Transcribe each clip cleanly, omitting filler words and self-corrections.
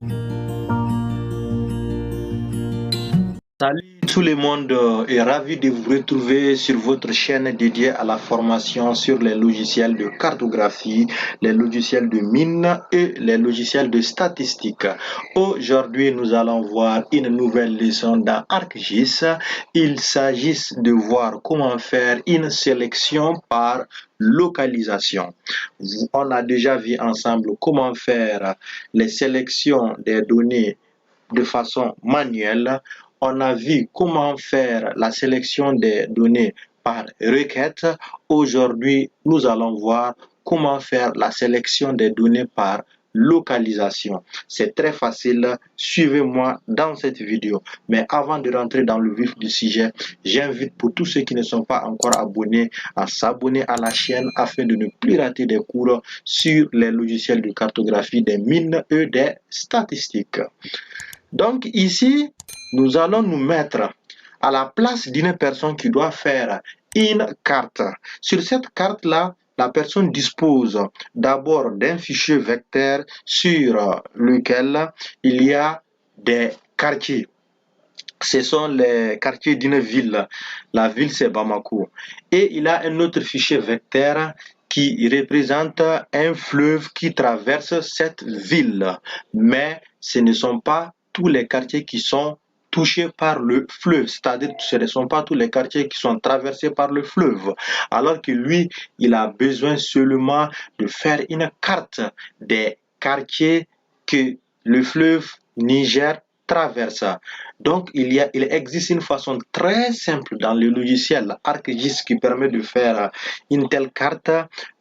Salut tout le monde et ravi de vous retrouver sur votre chaîne dédiée à la formation sur les logiciels de cartographie, les logiciels de mine et les logiciels de statistique. Aujourd'hui, nous allons voir une nouvelle leçon dans ArcGIS. Il s'agit de voir comment faire une sélection par localisation. On a déjà vu ensemble comment faire les sélections des données de façon manuelle. On a vu comment faire la sélection des données par requête. Aujourd'hui, nous allons voir comment faire la sélection des données par localisation. C'est très facile, suivez-moi dans cette vidéo. Mais avant de rentrer dans le vif du sujet, j'invite pour tous ceux qui ne sont pas encore abonnés à s'abonner à la chaîne afin de ne plus rater des cours sur les logiciels de cartographie des mines et des statistiques. Donc ici, nous allons nous mettre à la place d'une personne qui doit faire une carte. Sur cette carte-là, la personne dispose d'abord d'un fichier vecteur sur lequel il y a des quartiers. Ce sont les quartiers d'une ville. La ville, c'est Bamako. Et il a un autre fichier vecteur qui représente un fleuve qui traverse cette ville. Mais ce ne sont pas tous les quartiers qui sont touchés par le fleuve, c'est-à-dire que ce ne sont pas tous les quartiers qui sont traversés par le fleuve, alors que lui, il a besoin seulement de faire une carte des quartiers que le fleuve Niger traverse. Donc, il existe une façon très simple dans le logiciel ArcGIS qui permet de faire une telle carte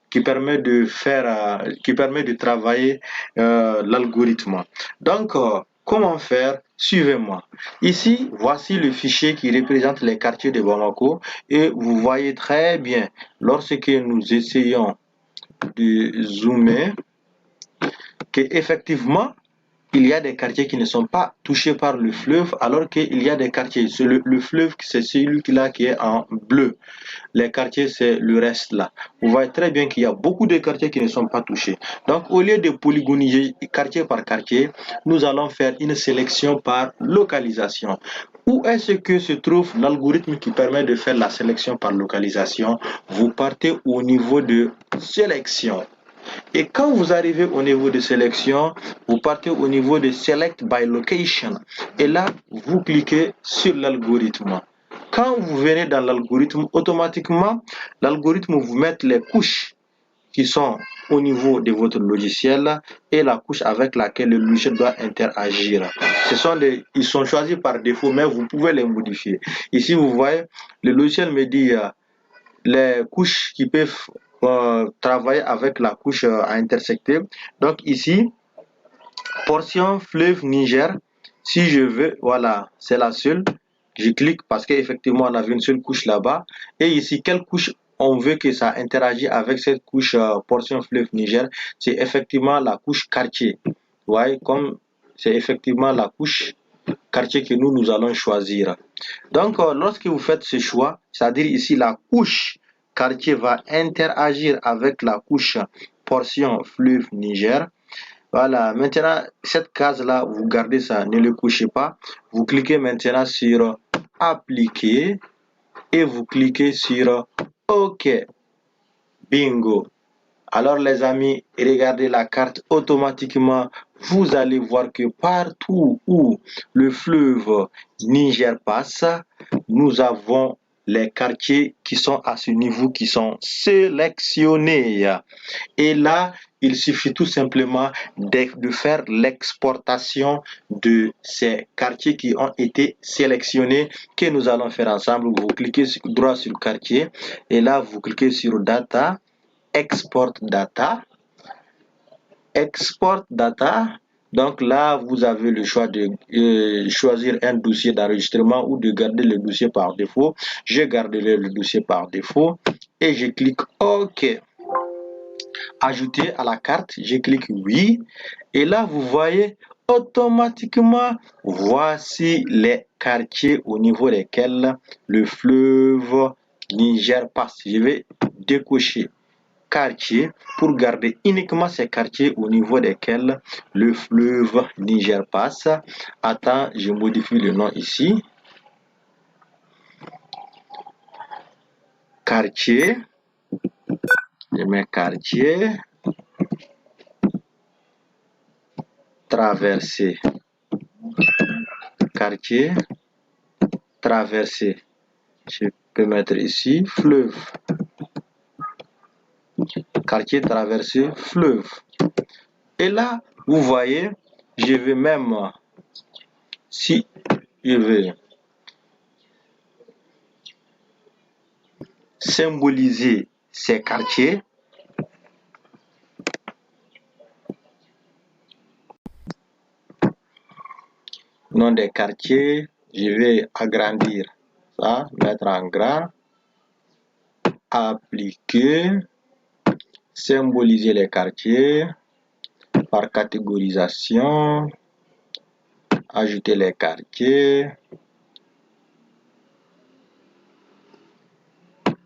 qui permet de travailler l'algorithme. Donc, comment faire? Suivez-moi. Ici, voici le fichier qui représente les quartiers de Bamako et vous voyez très bien, lorsque nous essayons de zoomer, qu'effectivement, il y a des quartiers qui ne sont pas touchés par le fleuve, alors qu'il y a des quartiers. C'est le fleuve, c'est celui-là qui est en bleu. Les quartiers, c'est le reste là. Vous voyez très bien qu'il y a beaucoup de quartiers qui ne sont pas touchés. Donc, au lieu de polygoniser quartier par quartier, nous allons faire une sélection par localisation. Où est-ce que se trouve l'algorithme qui permet de faire la sélection par localisation? Vous partez au niveau de sélection. Et quand vous arrivez au niveau de sélection, vous partez au niveau de Select by Location. Et là, vous cliquez sur l'algorithme. Quand vous venez dans l'algorithme, automatiquement, l'algorithme vous met les couches qui sont au niveau de votre logiciel et la couche avec laquelle le logiciel doit interagir. Ils sont choisis par défaut, mais vous pouvez les modifier. Ici, vous voyez, le logiciel me dit les couches qui peuvent travailler avec la couche à intersecter. Donc ici, portion fleuve Niger, si je veux, voilà, c'est la seule. Je clique parce qu'effectivement, on avait une seule couche là-bas. Et ici, quelle couche on veut que ça interagisse avec cette couche portion fleuve Niger? C'est effectivement la couche quartier. Vous voyez, comme c'est effectivement la couche quartier que nous allons choisir. Donc, lorsque vous faites ce choix, c'est-à-dire ici la couche quartier va interagir avec la couche portion fleuve Niger. Voilà, maintenant, cette case-là, vous gardez ça, ne le couchez pas. Vous cliquez maintenant sur appliquer et vous cliquez sur OK. Bingo. Alors les amis, regardez la carte automatiquement. Vous allez voir que partout où le fleuve Niger passe, nous avons les quartiers qui sont à ce niveau, qui sont sélectionnés. Et là, il suffit tout simplement de faire l'exportation de ces quartiers qui ont été sélectionnés, que nous allons faire ensemble. Vous cliquez droit sur le quartier et là, vous cliquez sur Data. Export data. Donc là, vous avez le choix de choisir un dossier d'enregistrement ou de garder le dossier par défaut. Je garderai le dossier par défaut et je clique OK. Ajouter à la carte, je clique oui. Et là, vous voyez automatiquement, voici les quartiers au niveau desquels le fleuve Niger passe. Je vais décocher. quartiers pour garder uniquement ces quartiers au niveau desquels le fleuve Niger passe. Attends, je modifie le nom ici. Quartier, je mets quartier, traversée, quartier, traversée. Je peux mettre ici fleuve, quartier traversé, fleuve. Et là, vous voyez, je vais même, si je veux symboliser ces quartiers, nom des quartiers, je vais agrandir ça, mettre en grand, appliquer, symboliser les quartiers par catégorisation, ajouter les quartiers,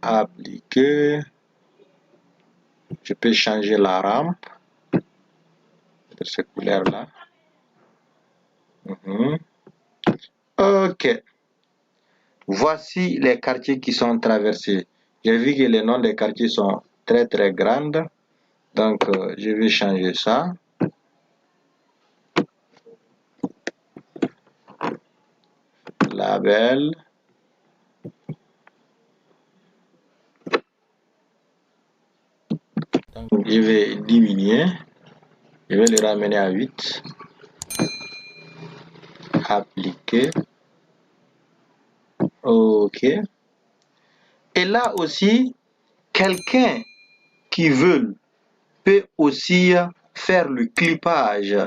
appliquer, je peux changer la rampe de cette couleur là. Ok, voici les quartiers qui sont traversés. J'ai vu que les noms des quartiers sont très grands, donc je vais changer ça. Label, donc, je vais diminuer, je vais le ramener à 8, appliquer, ok. Et là aussi, quelqu'un qui peut aussi faire le clippage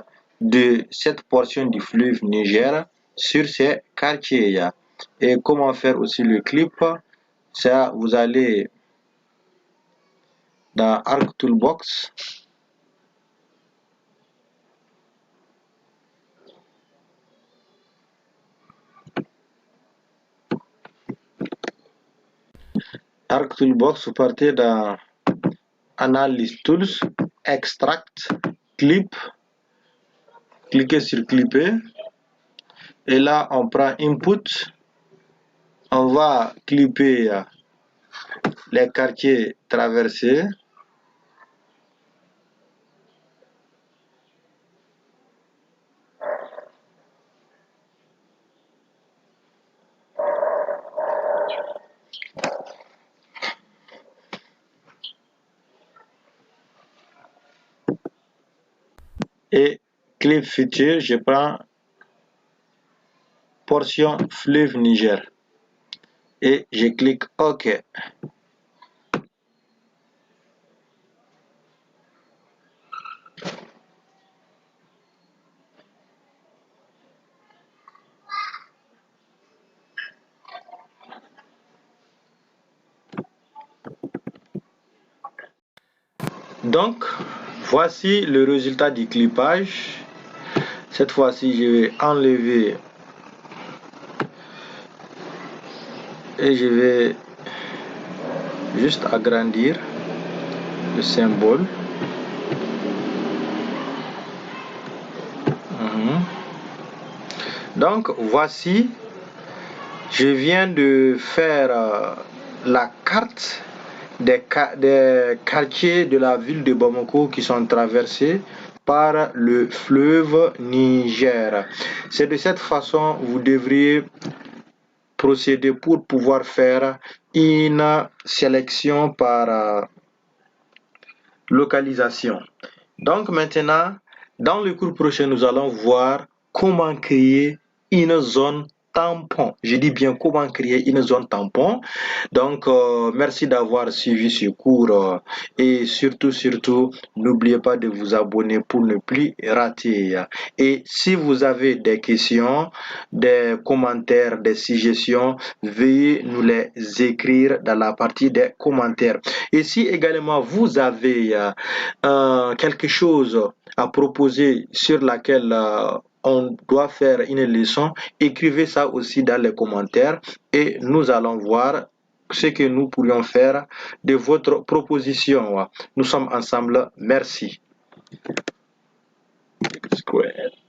de cette portion du fleuve Niger sur ces quartiers. Et comment faire aussi le clip? Ça, vous allez dans Arc Toolbox. Arc Toolbox, vous partez dans Analyse Tools, Extract, Clip, cliquez sur Clipper. Et là, on prend Input, on va clipper les quartiers traversés. Et clip futur, je prends portion fleuve Niger et je clique OK. Donc, voici le résultat du clippage. Cette fois-ci, je vais enlever et je vais juste agrandir le symbole. Donc, voici, je viens de faire la carte des quartiers de la ville de Bamako qui sont traversés par le fleuve Niger. C'est de cette façon que vous devriez procéder pour pouvoir faire une sélection par localisation. Donc maintenant, dans le cours prochain, nous allons voir comment créer une zone tampon. Je dis bien comment créer une zone tampon. Donc, merci d'avoir suivi ce cours et surtout, n'oubliez pas de vous abonner pour ne plus rater. Et si vous avez des questions, des commentaires, des suggestions, veuillez nous les écrire dans la partie des commentaires. Et si également vous avez quelque chose à proposer sur laquelle on doit faire une leçon, écrivez ça aussi dans les commentaires et nous allons voir ce que nous pourrions faire de votre proposition. Nous sommes ensemble. Merci. Square.